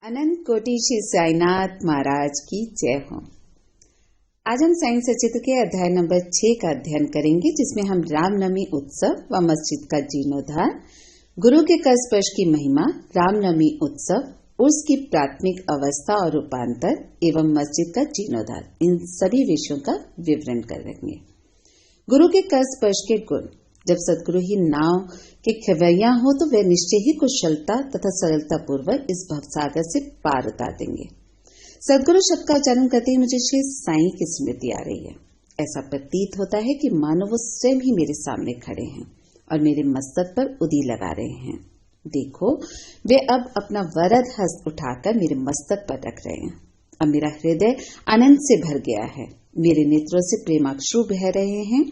अनंत कोटि श्री साईनाथ महाराज की जय हो। आज हम साईं सचित्र के अध्याय नंबर 6 का अध्ययन करेंगे, जिसमें हम रामनवमी उत्सव व मस्जिद का जीर्णोद्धार, गुरु के कर स्पर्श की महिमा, रामनवमी उत्सव, उर्स की प्राथमिक अवस्था और रूपांतर एवं मस्जिद का जीर्णोद्धार, इन सभी विषयों का विवरण करेंगे। गुरु के कर स्पर्श के गुण। जब सदगुरु ही नाव के खवैया हो तो वे निश्चय ही कुशलता तथा सरलता पूर्वक इस भवसागर से पार उतार देंगे। सदगुरु शब्द का उच्चारण करते ही मुझे श्री साईं की स्मृति आ रही है। ऐसा प्रतीत होता है कि मानो वो स्वयं ही मेरे सामने खड़े हैं और मेरे मस्तक पर उदी लगा रहे हैं। देखो, वे अब अपना वरद हस्त उठाकर मेरे मस्तक पर रख रहे हैं। अब मेरा हृदय आनंद से भर गया है, मेरे नेत्रों से प्रेमाश्रु बह रहे हैं।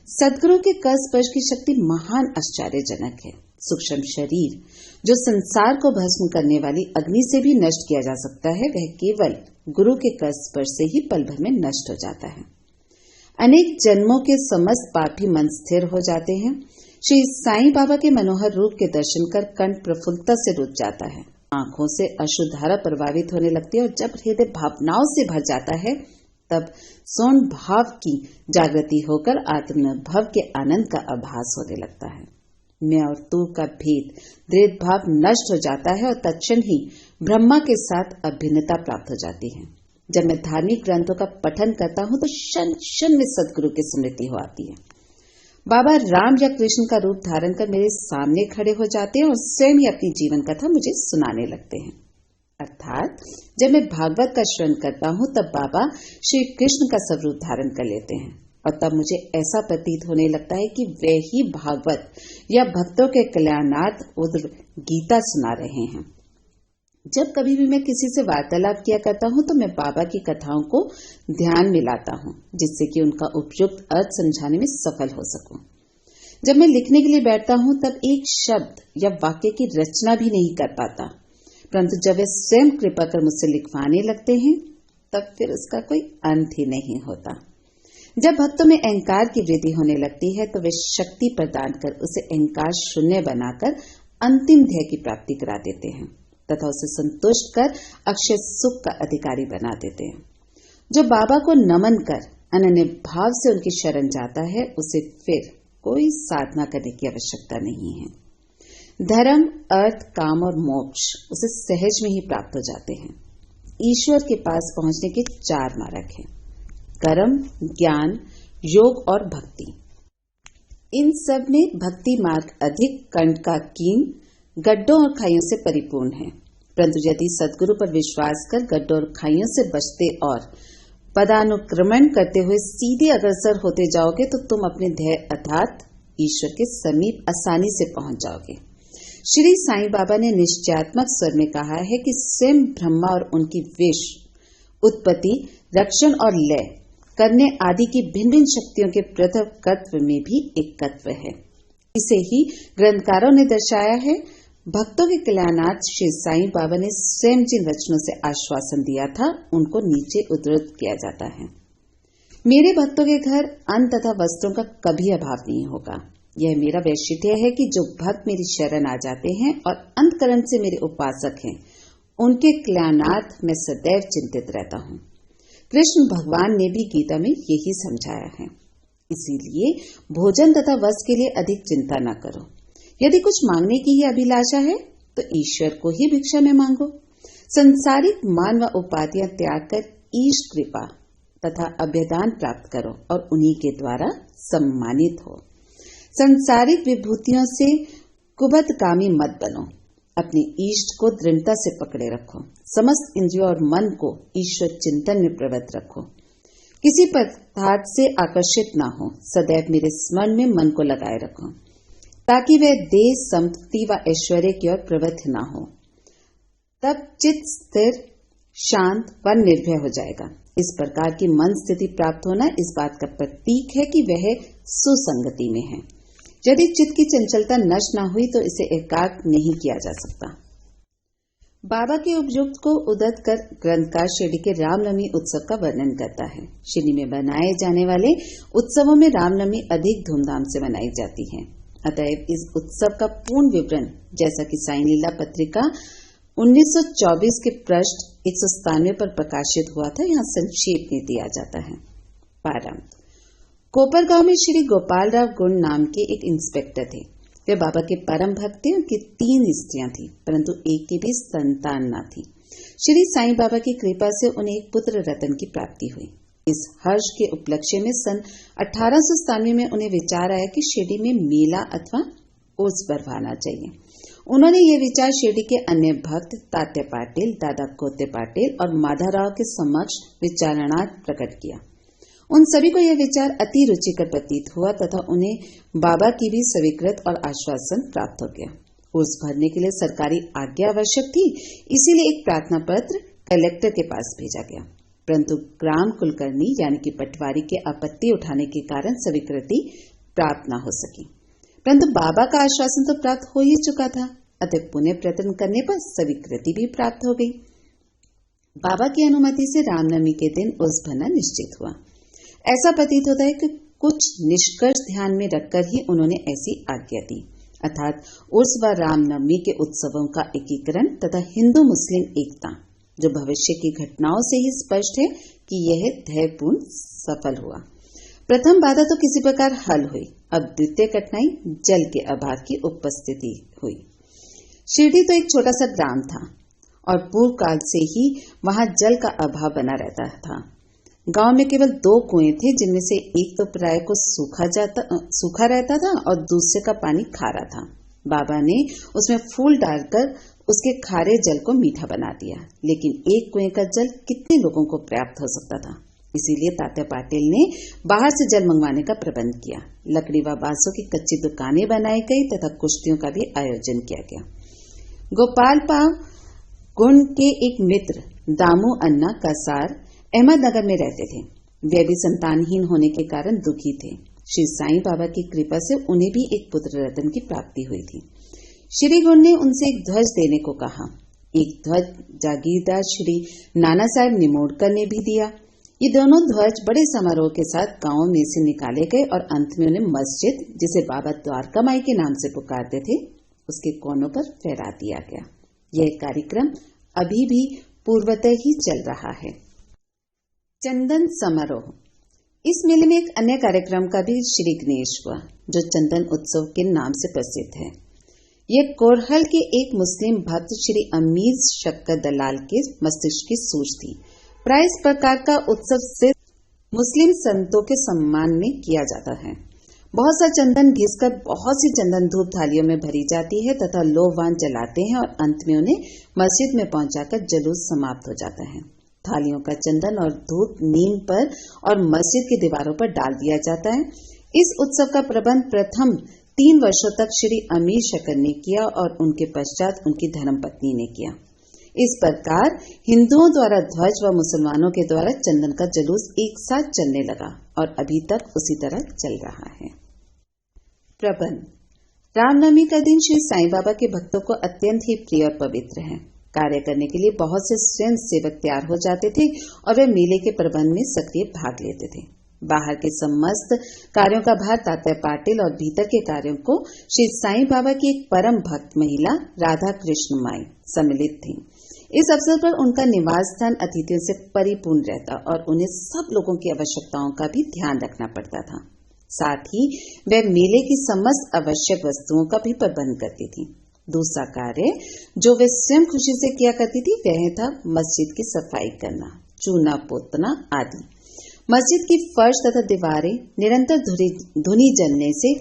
सदगुरु के कर स्पर्श की शक्ति महान आश्चर्यजनक है। सूक्ष्म शरीर जो संसार को भस्म करने वाली अग्नि से भी नष्ट किया जा सकता है, वह केवल गुरु के कर स्पर्श से ही पल भर में नष्ट हो जाता है। अनेक जन्मों के समस्त पापी मन स्थिर हो जाते हैं। श्री साईं बाबा के मनोहर रूप के दर्शन कर कंठ प्रफुल्लता से रुक जाता है, आंखों से अश्रुधारा प्रवाहित होने लगती है और जब हृदय भावनाओं से भर जाता है तब स्वर्ण भाव की जागृति होकर आत्मनुभव के आनंद का आभास होने लगता है। मैं और तू का भेद, द्वैत भाव नष्ट हो जाता है और तत्क्षण ही ब्रह्मा के साथ अभिन्नता प्राप्त हो जाती है। जब मैं धार्मिक ग्रंथों का पठन करता हूँ तो क्षण क्षण में सदगुरु की स्मृति हो आती है। बाबा राम या कृष्ण का रूप धारण कर मेरे सामने खड़े हो जाते हैं और स्वयं ही अपनी जीवन कथा मुझे सुनाने लगते हैं। अर्थात जब मैं भागवत का श्रवण करता हूँ तब बाबा श्री कृष्ण का स्वरूप धारण कर लेते हैं और तब मुझे ऐसा प्रतीत होने लगता है कि वे ही भागवत या भक्तों के कल्याणार्थ उद्र गीता सुना रहे हैं। जब कभी भी मैं किसी से वार्तालाप किया करता हूँ तो मैं बाबा की कथाओं को ध्यान में लाता हूँ, जिससे कि उनका उपयुक्त अर्थ समझाने में सफल हो सकूं। जब मैं लिखने के लिए बैठता हूँ तब एक शब्द या वाक्य की रचना भी नहीं कर पाता, परंतु जब वे स्वयं कृपा कर मुझसे लिखवाने लगते हैं तब फिर उसका कोई अंत ही नहीं होता। जब भक्तों में अहंकार की वृद्धि होने लगती है तो वे शक्ति प्रदान कर उसे अहंकार शून्य बनाकर अंतिम ध्येय की प्राप्ति करा देते हैं तथा उसे संतुष्ट कर अक्षय सुख का अधिकारी बना देते हैं। जो बाबा को नमन कर अनन्य भाव से उनकी शरण जाता है, उसे फिर कोई साधना करने की आवश्यकता नहीं है। धर्म, अर्थ, काम और मोक्ष उसे सहज में ही प्राप्त हो जाते हैं। ईश्वर के पास पहुंचने के 4 मार्ग हैं: कर्म, ज्ञान, योग और भक्ति। इन सब में भक्ति मार्ग अधिक कंटकाकीन, गड्ढों और खाइयों से परिपूर्ण है। परंतु यदि सदगुरु पर विश्वास कर गड्ढों और खाइयों से बचते और पदानुक्रमण करते हुए सीधे अग्रसर होते जाओगे तो तुम अपने ध्येय अर्थात ईश्वर के समीप आसानी से पहुंच जाओगे। श्री साईं बाबा ने निश्चयात्मक स्वर में कहा है कि स्वयं ब्रह्मा और उनकी विष, उत्पत्ति, रक्षण और लय करने आदि की भिन्न भिन्न शक्तियों के पृथकत्व में भी एकत्व है। इसे ही ग्रंथकारों ने दर्शाया है। भक्तों के कल्याणार्थ श्री साईं बाबा ने स्वयं जिन वचनों से आश्वासन दिया था उनको नीचे उद्धृत किया जाता है। मेरे भक्तों के घर अन्न तथा वस्त्रों का कभी अभाव नहीं होगा। यह मेरा वैशिष्ट्य है कि जो भक्त मेरी शरण आ जाते हैं और अंतकरण से मेरे उपासक हैं, उनके कल्याणार्थ मैं सदैव चिंतित रहता हूँ। कृष्ण भगवान ने भी गीता में यही समझाया है। इसीलिए भोजन तथा वस्त्र के लिए अधिक चिंता न करो। यदि कुछ मांगने की ही अभिलाषा है तो ईश्वर को ही भिक्षा में मांगो। संसारिक मान व उपाधियां त्याग कर ईश कृपा तथा अभ्यदान प्राप्त करो और उन्हीं के द्वारा सम्मानित हो। संसारिक विभूतियों से कुबद्धगामी मत बनो। अपने इष्ट को दृढ़ता से पकड़े रखो। समस्त इंद्रियों और मन को ईश्वर चिंतन में प्रवृत्त रखो। किसी पदार्थ से आकर्षित ना हो। सदैव मेरे स्मरण में मन को लगाए रखो ताकि वह देह, संपत्ति व ऐश्वर्य की ओर प्रवृत्त ना हो। तब चित्त स्थिर, शांत व निर्भय हो जाएगा। इस प्रकार की मन स्थिति प्राप्त होना इस बात का प्रतीक है कि वह सुसंगति में है। यदि चित्त की चंचलता नष्ट न हुई तो इसे एकाग्र नहीं किया जा सकता। बाबा के उपयुक्त को उद्धृत कर ग्रंथकार शिरडी के रामनवमी उत्सव का वर्णन करता है। शिरडी में बनाए जाने वाले उत्सवों में रामनवमी अधिक धूमधाम से मनाई जाती है। अतएव इस उत्सव का पूर्ण विवरण, जैसा कि साईं लीला पत्रिका 1924 के पृष्ठ 197 पर प्रकाशित हुआ था। यहाँ संक्षेप में दिया जाता है। प्रारंभ। कोपरगांव में श्री गोपाल राव गुण नाम के एक इंस्पेक्टर थे। वे बाबा के परम भक्त थे। उनकी 3 स्त्रियां थी, परंतु एक की भी संतान न थी। श्री साईं बाबा की कृपा से उन्हें एक पुत्र रतन की प्राप्ति हुई। इस हर्ष के उपलक्ष्य में सन 1897 में उन्हें विचार आया कि शिरडी में मेला अथवा उर्स भरवाना चाहिए। उन्होंने यह विचार शिरडी के अन्य भक्त तात्या पाटिल, दादा कोते पाटिल और माधवराव के समक्ष विचारणार्थ प्रकट किया। उन सभी को यह विचार अति रुचिकर प्रतीत हुआ तथा उन्हें बाबा की भी स्वीकृत और आश्वासन प्राप्त हो गया। उर्स भरने के लिए सरकारी आज्ञा आवश्यक थी, इसीलिए एक प्रार्थना पत्र कलेक्टर के पास भेजा गया, परंतु ग्राम कुलकर्णी यानी कि पटवारी के आपत्ति उठाने के कारण स्वीकृति प्राप्त न हो सकी। परंतु बाबा का आश्वासन तो प्राप्त हो ही चुका था, अतः पुनः प्रयत्न करने पर स्वीकृति भी प्राप्त हो गई। बाबा की अनुमति से रामनवमी के दिन उर्स भरना निश्चित हुआ। ऐसा प्रतीत होता है कि कुछ निष्कर्ष ध्यान में रखकर ही उन्होंने ऐसी आज्ञा दी, अर्थात उर्स व रामनवमी के उत्सवों का एकीकरण तथा हिंदू मुस्लिम एकता, जो भविष्य की घटनाओं से ही स्पष्ट है कि यह ध्येयपूर्ण सफल हुआ। प्रथम बाधा तो किसी प्रकार हल हुई। अब द्वितीय कठिनाई जल के अभाव की उपस्थिति हुई। शिरडी तो एक छोटा सा ग्राम था और पूर्व काल से ही वहां जल का अभाव बना रहता था। गांव में केवल 2 कुएं थे, जिनमें से एक तो प्राय को सूखा रहता था और दूसरे का पानी खारा था। बाबा ने उसमें फूल डालकर उसके खारे जल को मीठा बना दिया, लेकिन एक कुएं का जल कितने लोगों को पर्याप्त हो सकता था। इसीलिए तात्या पाटिल ने बाहर से जल मंगवाने का प्रबंध किया। लकड़ी व बांसों की कच्ची दुकानें बनाई गई तथा कुश्तियों का भी आयोजन किया गया। गोपाल पाव गुण के एक मित्र दामू अन्ना कसार अहमदनगर में रहते थे। वे भी संतानहीन होने के कारण दुखी थे। श्री साईं बाबा की कृपा से उन्हें भी एक पुत्र रतन की प्राप्ति हुई थी। श्री गुण ने उनसे एक ध्वज देने को कहा। एक ध्वज जागीरदार श्री नाना साहब निमोड़कर ने भी दिया। ये दोनों ध्वज बड़े समारोह के साथ गांव में से निकाले गए और अंत में उन्हें मस्जिद, जिसे बाबा द्वारका माई के नाम से पुकारते थे, उसके कोनों पर फहरा दिया गया। यह कार्यक्रम अभी भी पूर्वतः ही चल रहा है। चंदन समारोह। इस मेले में एक अन्य कार्यक्रम का भी श्री गणेश हुआ, जो चंदन उत्सव के नाम से प्रसिद्ध है। यह कोरहल के एक मुस्लिम भक्त श्री अमीर शक्कर दलाल के मस्तिष्क की सूझ थी। प्राय इस प्रकार का उत्सव सिर्फ मुस्लिम संतों के सम्मान में किया जाता है। बहुत सा चंदन घिसकर बहुत सी चंदन धूप थालियों में भरी जाती है तथा लोवान जलाते हैं और अंत में उन्हें मस्जिद में पहुंचाकर जुलूस समाप्त हो जाता है। थालियों का चंदन और धूप नीम पर और मस्जिद की दीवारों पर डाल दिया जाता है। इस उत्सव का प्रबंध प्रथम 3 वर्षों तक श्री अमीर शक्कर ने किया और उनके पश्चात उनकी धर्मपत्नी ने किया। इस प्रकार हिंदुओं द्वारा ध्वज व मुसलमानों के द्वारा चंदन का जुलूस एक साथ चलने लगा और अभी तक उसी तरह चल रहा है। प्रबंध। रामनवमी का दिन श्री साईं बाबा के भक्तों को अत्यंत ही प्रिय और पवित्र है। कार्य करने के लिए बहुत से स्वयं सेवक तैयार हो जाते थे और वे मेले के प्रबंध में सक्रिय भाग लेते थे। बाहर के समस्त कार्यों का भार तात्या पाटिल और भीतर के कार्यों को श्री साईं बाबा की एक परम भक्त महिला राधा कृष्ण माई सम्मिलित थी। इस अवसर पर उनका निवास स्थान अतिथियों से परिपूर्ण रहता और उन्हें सब लोगों की आवश्यकताओं का भी ध्यान रखना पड़ता था। साथ ही वे मेले की समस्त आवश्यक वस्तुओं का भी प्रबंध करती थी। दूसरा कार्य जो वे स्वयं खुशी से किया करती थी वह था मस्जिद की सफाई करना, चूना पोतना आदि। मस्जिद की फर्श तथा दीवारें निरंतर धुनी जलने से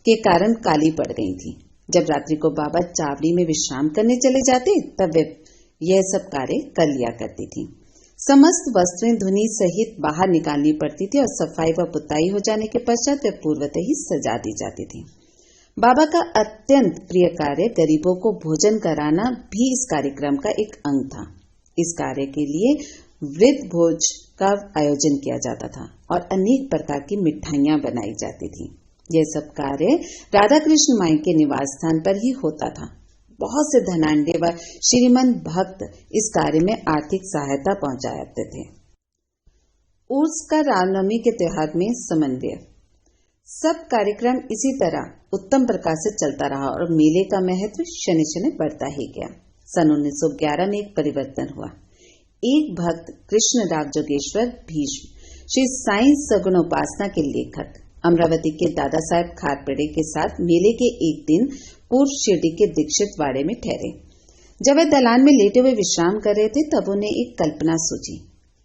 के कारण काली पड़ गई थी। जब रात्रि को बाबा चावड़ी में विश्राम करने चले जाते तब वे यह सब कार्य कर लिया करती थी। समस्त वस्तुएं धुनी सहित बाहर निकालनी पड़ती थी और सफाई व पुताई हो जाने के पश्चात वे पूर्वतः ही सजा दी जाती थी। बाबा का अत्यंत प्रिय कार्य गरीबों को भोजन कराना भी इस कार्यक्रम का एक अंग था। इस कार्य के लिए वृद्ध भोज का आयोजन किया जाता था और अनेक प्रकार की मिठाइयां बनाई जाती थी। यह सब कार्य राधा कृष्ण माई के निवास स्थान पर ही होता था। बहुत से धनाढ्य व श्रीमंत भक्त इस कार्य में आर्थिक सहायता पहुंचाते थे। उर्स का रामनवमी के त्योहार में समन्वय। सब कार्यक्रम इसी तरह उत्तम प्रकार से चलता रहा और मेले का महत्व शनि शनि बढ़ता ही गया। सन 1911 में एक परिवर्तन हुआ। एक भक्त कृष्णराव जोगेश्वर भीष्म श्री साईं सगुण उपासना के लेखक अमरावती के दादा साहेब खारपेड़े के साथ मेले के एक दिन पूर्व शिरडी के दीक्षित वाड़े में ठहरे। जब वे दलान में लेटे हुए विश्राम कर रहे थे तब उन्हें एक कल्पना सूझी।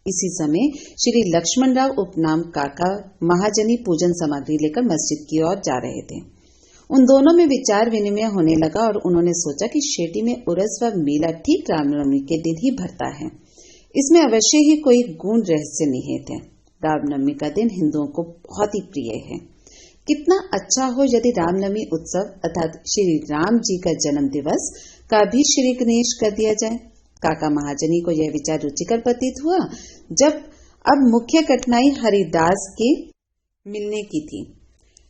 इसी समय श्री लक्ष्मणराव उपनाम काका महाजनी पूजन सामग्री लेकर मस्जिद की ओर जा रहे थे। उन दोनों में विचार विनिमय होने लगा और उन्होंने सोचा कि शिरडी में उर्स व मेला ठीक रामनवमी के दिन ही भरता है। इसमें अवश्य ही कोई गूढ़ रहस्य निहित है। रामनवमी का दिन हिंदुओं को बहुत ही प्रिय है। कितना अच्छा हो यदि रामनवमी उत्सव अर्थात श्री राम जी का जन्म दिवस का भी श्री गणेश कर दिया जाए। काका महाजनी को यह विचार रुचिकर प्रतीत हुआ। जब अब मुख्य कठिनाई हरिदास के मिलने की थी,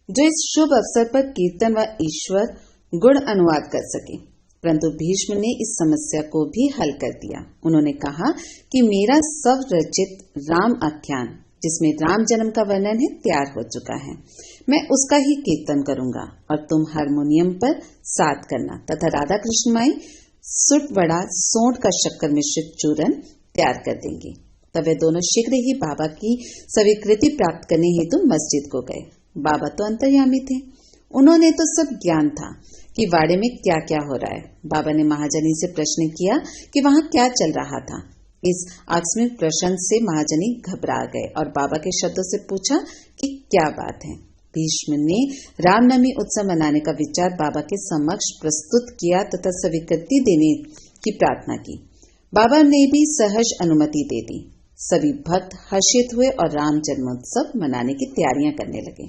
जो इस शुभ अवसर पर कीर्तन व ईश्वर गुण अनुवाद कर सके। परंतु भीष्म ने इस समस्या को भी हल कर दिया। उन्होंने कहा कि मेरा स्वरचित राम आख्यान, जिसमें राम जन्म का वर्णन है, तैयार हो चुका है। मैं उसका ही कीर्तन करूंगा और तुम हारमोनियम पर साथ करना तथा राधा कृष्ण माई सुट बड़ा सोंठ का शक्कर मिश्रित चूरन तैयार कर देंगे। तब वे दोनों शीघ्र ही बाबा की स्वीकृति प्राप्त करने हेतु मस्जिद को गए। बाबा तो अंतर्यामी थे, उन्होंने तो सब ज्ञान था कि वाड़े में क्या क्या हो रहा है। बाबा ने महाजनी से प्रश्न किया कि वहां क्या चल रहा था। इस आकस्मिक प्रश्न से महाजनी घबरा गए और बाबा के शब्दों से पूछा कि क्या बात है। भीष्म ने रामनवमी उत्सव मनाने का विचार बाबा के समक्ष प्रस्तुत किया तथा स्वीकृति देने की प्रार्थना की। बाबा ने भी सहज अनुमति दे दी। सभी भक्त हर्षित हुए और राम जन्मोत्सव मनाने की तैयारियां करने लगे।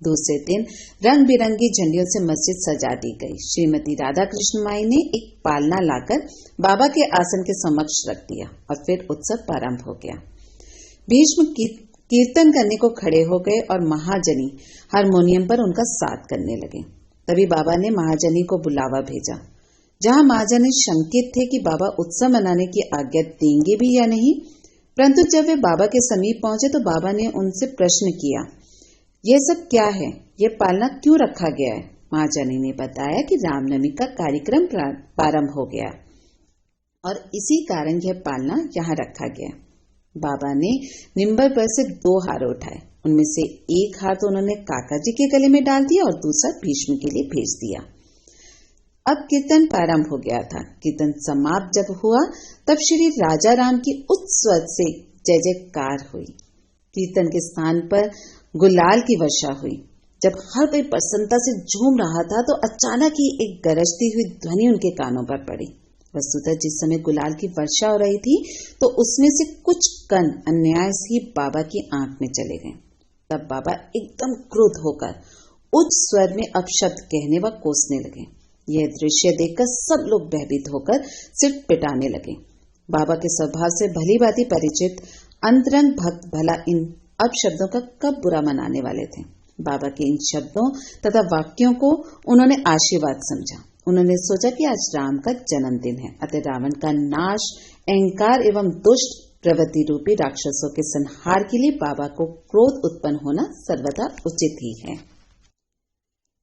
दूसरे दिन रंग बिरंगी झंडियों से मस्जिद सजा दी गई। श्रीमती राधा कृष्ण माई ने एक पालना लाकर बाबा के आसन के समक्ष रख दिया और फिर उत्सव प्रारंभ हो गया। भीष्म कीर्तन करने को खड़े हो गए और महाजनी हारमोनियम पर उनका साथ करने लगे। तभी बाबा ने महाजनी को बुलावा भेजा। जहां महाजनी शंकित थे कि बाबा उत्सव मनाने की आज्ञा देंगे भी या नहीं, परंतु जब वे बाबा के समीप पहुंचे तो बाबा ने उनसे प्रश्न किया, यह सब क्या है, यह पालना क्यों रखा गया है। महाजनी ने बताया कि रामनवमी का कार्यक्रम प्रारंभ हो गया और इसी कारण यह पालना यहाँ रखा गया। बाबा ने निम्बर पर से 2 हार उठाए। उनमें से एक हार तो उन्होंने काका जी के गले में डाल दिया और दूसरा भीष्म के लिए भेज दिया। अब कीर्तन प्रारंभ हो गया था। कीर्तन समाप्त जब हुआ तब श्री राजा राम की उच्च स्वर से जय जयकार हुई। कीर्तन के स्थान पर गुलाल की वर्षा हुई। जब हर कोई प्रसन्नता से झूम रहा था तो अचानक ही एक गरजती हुई ध्वनि उनके कानों पर पड़ी। वस्तुतः जिस समय गुलाल की वर्षा हो रही थी तो उसमें से कुछ कण अन्याय ही बाबा की आंख में चले गए। तब बाबा एकदम क्रोध होकर उच्च स्वर में अपशब्द कहने व कोसने लगे। यह दृश्य देखकर सब लोग भयभीत होकर सिर पिटाने लगे। बाबा के स्वभाव से भली भांति परिचित अंतरंग भक्त भला इन अपशब्दों का कब बुरा मनाने वाले थे। बाबा के इन शब्दों तथा वाक्यों को उन्होंने आशीर्वाद समझा। उन्होंने सोचा कि आज राम का जन्मदिन है, अतः रावण का नाश, अहंकार एवं दुष्ट प्रवृत्ति रूपी राक्षसों के संहार के लिए बाबा को क्रोध उत्पन्न होना सर्वथा उचित ही है।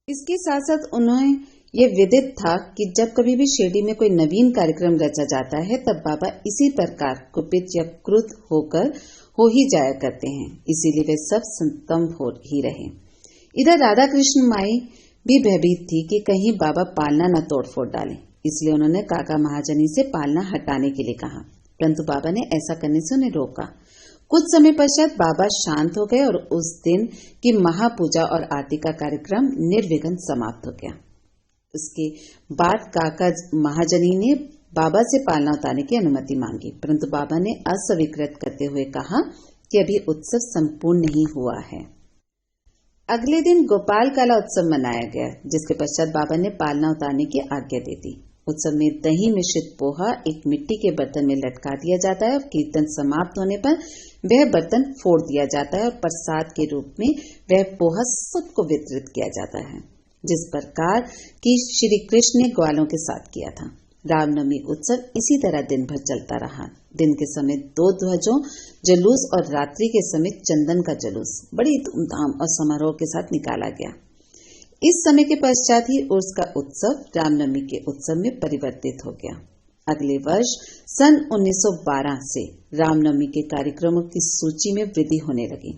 इसके साथ साथ उन्हें यह विदित था कि जब कभी भी शिरडी में कोई नवीन कार्यक्रम रचा जाता है तब बाबा इसी प्रकार कुपित या क्रुद्ध होकर हो ही जाया करते हैं। इसीलिए वे सब संतप्त हो ही रहे। इधर राधा कृष्ण माई भी भयभीत थी कि कहीं बाबा पालना न तोड़फोड़ डालें। इसलिए उन्होंने काका महाजनी से पालना हटाने के लिए कहा, परंतु बाबा ने ऐसा करने से उन्हें रोका। कुछ समय पश्चात बाबा शांत हो गए और उस दिन की महापूजा और आरती का कार्यक्रम निर्विघ्न समाप्त हो गया। उसके बाद काका महाजनी ने बाबा से पालना उतारने की अनुमति मांगी, परंतु बाबा ने अस्वीकृत करते हुए कहा कि अभी उत्सव संपूर्ण नहीं हुआ है। अगले दिन गोपाल काला उत्सव मनाया गया, जिसके पश्चात बाबा ने पालना उतारने की आज्ञा दे दी। उत्सव में दही मिश्रित पोहा एक मिट्टी के बर्तन में लटका दिया जाता है और कीर्तन समाप्त होने पर वह बर्तन फोड़ दिया जाता है और प्रसाद के रूप में वह पोहा सबको वितरित किया जाता है, जिस प्रकार की श्री कृष्ण ने ग्वालों के साथ किया था। रामनवमी उत्सव इसी तरह दिन भर चलता रहा। दिन के समय 2 ध्वजों जुलूस और रात्रि के समय चंदन का जुलूस बड़ी धूमधाम और समारोह के साथ निकाला गया। इस समय के पश्चात ही उर्स का उत्सव रामनवमी के उत्सव में परिवर्तित हो गया। अगले वर्ष सन 1912 से रामनवमी के कार्यक्रमों की सूची में वृद्धि होने लगी।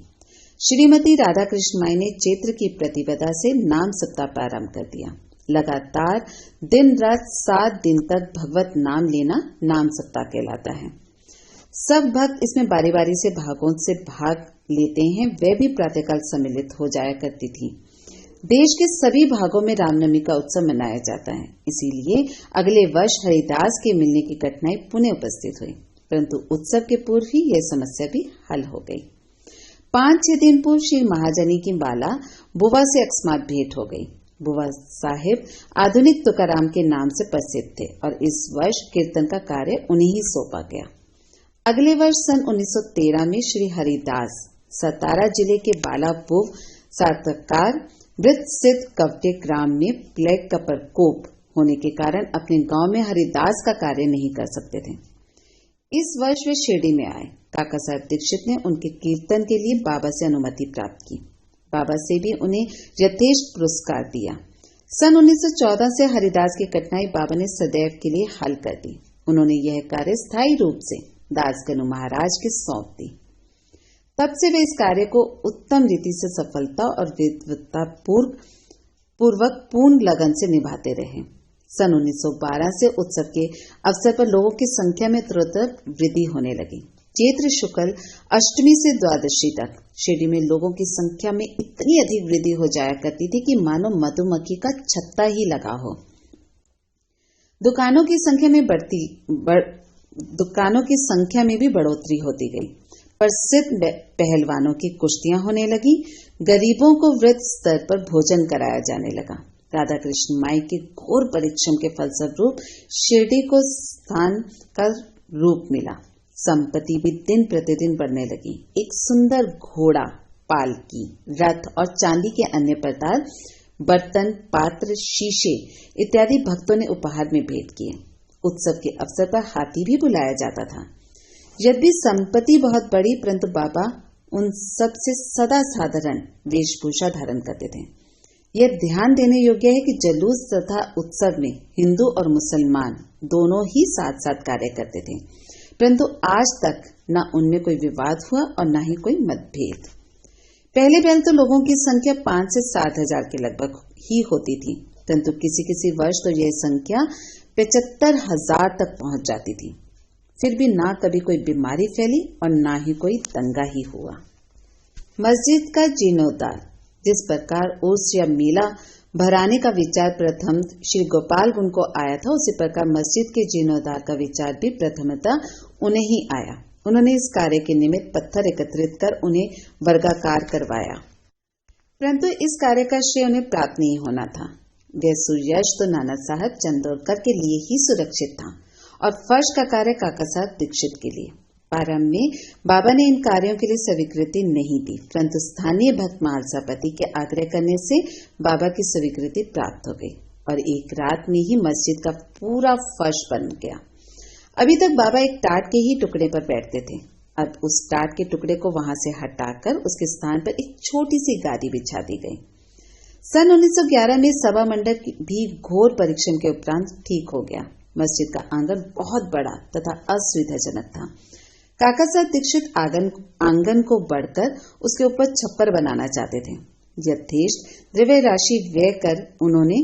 श्रीमती राधाकृष्ण माई ने चैत्र की प्रतिपदा से नाम सप्ताह प्रारंभ कर दिया। लगातार दिन रात 7 दिन तक भगवत नाम लेना नाम सप्ताह कहलाता है। सब भक्त इसमें बारी बारी से भागों से भाग लेते हैं। वे भी प्रातःकाल सम्मिलित हो जाया करती थी। देश के सभी भागों में रामनवमी का उत्सव मनाया जाता है। इसीलिए अगले वर्ष हरिदास के मिलने की कठिनाई पुनः उपस्थित हुई, परंतु उत्सव के पूर्व ही यह समस्या भी हल हो गई। 5-6 दिन पूर्व श्री महाजनी की बाला बुवा से अकस्मात भेंट हो गई। बुवा साहिब आधुनिक तुकाराम के नाम से प्रसिद्ध थे और इस वर्ष कीर्तन का कार्य उन्हें ही सौंपा गया। अगले वर्ष सन 1913 में श्री हरिदास सतारा जिले के बालापुव सातकार वृत्त स्थित कवटे ग्राम में प्लेग का प्रकोप होने के कारण अपने गांव में हरिदास का कार्य नहीं कर सकते थे। इस वर्ष वे शिरडी में आए। काका साहब दीक्षित ने उनके कीर्तन के लिए बाबा से अनुमति प्राप्त की। बाबा से भी उन्हें यथेष्ट पुरस्कार दिया। सन 1914 से हरिदास की कठिनाई बाबा ने सदैव के लिए हल कर दी। उन्होंने यह कार्य स्थायी रूप से दासगनु महाराज के सौंप दी। तब से वे इस कार्य को उत्तम रीति से सफलता और विद्वता पूर्वक पूर्ण लगन से निभाते रहे। सन 1912 से उत्सव के अवसर पर लोगों की संख्या में तुरंत वृद्धि होने लगी। चैत्र शुक्ल अष्टमी से द्वादशी तक शिरडी में लोगों की संख्या में इतनी अधिक वृद्धि हो जाया करती थी कि मानो मधुमक्खी का छत्ता ही लगा हो। दुकानों की संख्या में भी बढ़ोतरी होती गई। प्रसिद्ध पहलवानों की कुश्तियां होने लगी। गरीबों को वृत्त स्तर पर भोजन कराया जाने लगा। राधा कृष्ण माई के घोर परिश्रम के फलस्वरूप शिरडी को स्थान का रूप मिला। संपत्ति भी दिन प्रतिदिन बढ़ने लगी। एक सुंदर घोड़ा, पालकी, रथ और चांदी के अन्य पदार्थ, बर्तन, पात्र, शीशे इत्यादि भक्तों ने उपहार में भेंट किए। उत्सव के अवसर पर हाथी भी बुलाया जाता था। यद्यपि संपत्ति बहुत बड़ी, परंतु बाबा उन सब से सदा साधारण वेशभूषा धारण करते थे। यह ध्यान देने योग्य है कि जुलूस तथा उत्सव में हिंदू और मुसलमान दोनों ही साथ साथ कार्य करते थे, परंतु आज तक न उनमें कोई विवाद हुआ और न ही कोई मतभेद। पहले तो लोगों की संख्या 5 से 7 हजार के लगभग ही होती थी, परंतु किसी किसी वर्ष तो यह संख्या 75,000 तक पहुंच जाती थी। फिर भी ना कभी कोई बीमारी फैली और ना ही कोई दंगा ही हुआ। मस्जिद का जीर्णोद्धार। जिस प्रकार उर्स या मेला भराने का विचार प्रथम श्री गोपाल गुण को आया था, उसी प्रकार मस्जिद के जीर्णोद्धार का विचार भी प्रथमतः उन्हें ही आया। उन्होंने इस कार्य के निमित्त पत्थर एकत्रित कर उन्हें वर्गाकार करवाया, परंतु इस कार्य का श्रेय उन्हें प्राप्त नहीं होना था। वह सुयश तो नाना साहब चंदोरकर के लिए ही सुरक्षित था और फर्श का कार्य काका साहब दीक्षित के लिए। प्रारंभ में बाबा ने इन कार्यों के लिए स्वीकृति नहीं दी, परंतु स्थानीय भक्त मालसापति के आग्रह करने से बाबा की स्वीकृति प्राप्त हो गई और एक रात में ही मस्जिद का पूरा फर्श बन गया। अभी तक बाबा एक टाट के ही टुकड़े पर बैठते थे। अब उस टाट के टुकड़े को वहां से हटाकर उसके स्थान पर एक छोटी सी गादी बिछा दी गई। सन 1911 में सभा मंडप भी घोर परिश्रम के उपरांत ठीक हो गया। मस्जिद का आंगन बहुत बड़ा तथा असुविधाजनक था। काका साहब दीक्षित आंगन को बढ़कर उसके ऊपर छप्पर बनाना चाहते थे। यथेष्ट द्रव्य राशि व्यय कर उन्होंने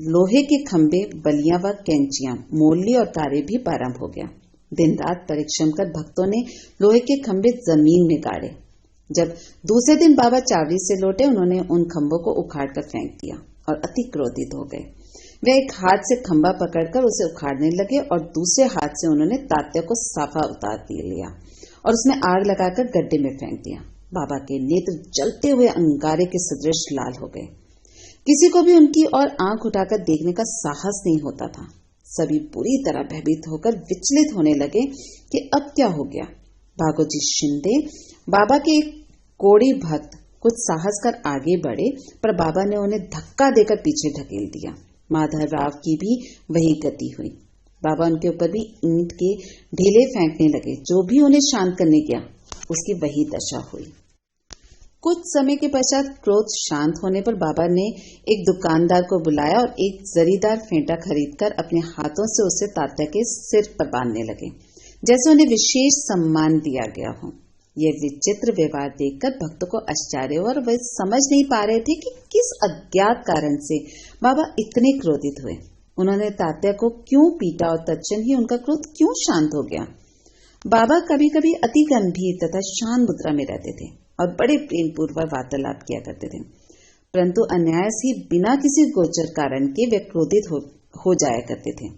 लोहे के खंभे, बलियां व कैंचियां मोल ली और कार्य भी प्रारंभ हो गया। दिन रात परिश्रम कर भक्तों ने लोहे के खंभे जमीन में गाड़े। जब दूसरे दिन बाबा चावड़ी से लौटे, उन्होंने उन खंभों को उखाड़कर फेंक दिया और अति क्रोधित हो गए। वे एक हाथ से खंभा पकड़कर उसे उखाड़ने लगे और दूसरे हाथ से उन्होंने तात्या को साफा उतार लिया और उसमें आग लगाकर गड्ढे में फेंक दिया। बाबा के नेत्र जलते हुए अंगारे के सदृश लाल हो गए। किसी को भी उनकी ओर आंख उठाकर देखने का साहस नहीं होता था। सभी पूरी तरह भयभीत होकर विचलित होने लगे कि अब क्या हो गया। भागोजी शिंदे बाबा के एक कोड़ी भक्त कुछ साहस कर आगे बढ़े, पर बाबा ने उन्हें धक्का देकर पीछे ढकेल दिया। माधव राव की भी वही गति हुई। बाबा उनके ऊपर भी ईंट के ढेले फेंकने लगे। जो भी उन्हें शांत करने गया, उसकी वही दशा हुई। कुछ समय के पश्चात क्रोध शांत होने पर बाबा ने एक दुकानदार को बुलाया और एक जरीदार फेंटा खरीदकर अपने हाथों से उसे तात्या के सिर पर बांधने लगे, जैसे उन्हें विशेष सम्मान दिया गया हो। यह विचित्र व्यवहार देखकर भक्त को आश्चर्य हुआ और वे समझ नहीं पा रहे थे कि किस अज्ञात कारण से बाबा इतने क्रोधित हुए। उन्होंने तात्या को क्यों पीटा और तत्क्षण ही उनका क्रोध क्यों शांत हो गया। बाबा कभी कभी अति गंभीर तथा शांत मुद्रा में रहते थे और बड़े प्रेम पूर्वक वार्तालाप किया करते थे, परंतु अनायास ही बिना किसी गोचर कारण के वे क्रोधित हो जाया करते थे।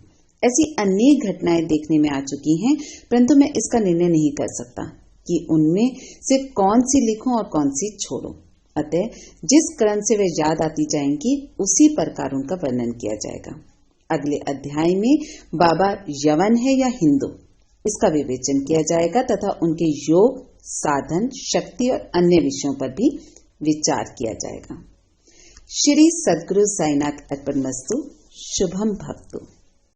ऐसी अनेक घटनाएं देखने में आ चुकी हैं, परंतु मैं इसका निर्णय नहीं कर सकता कि उनमें से कौन सी लिखूं और कौन सी छोड़ूं। अतः जिस क्रम से वे याद आती जाएंगी उसी प्रकार उनका वर्णन किया जाएगा। अगले अध्याय में बाबा यवन है या हिंदू, इसका विवेचन किया जाएगा तथा उनके योग, साधन, शक्ति और अन्य विषयों पर भी विचार किया जाएगा। श्री सद्गुरु साईनाथ अर्पणमस्तु। शुभम भवतु।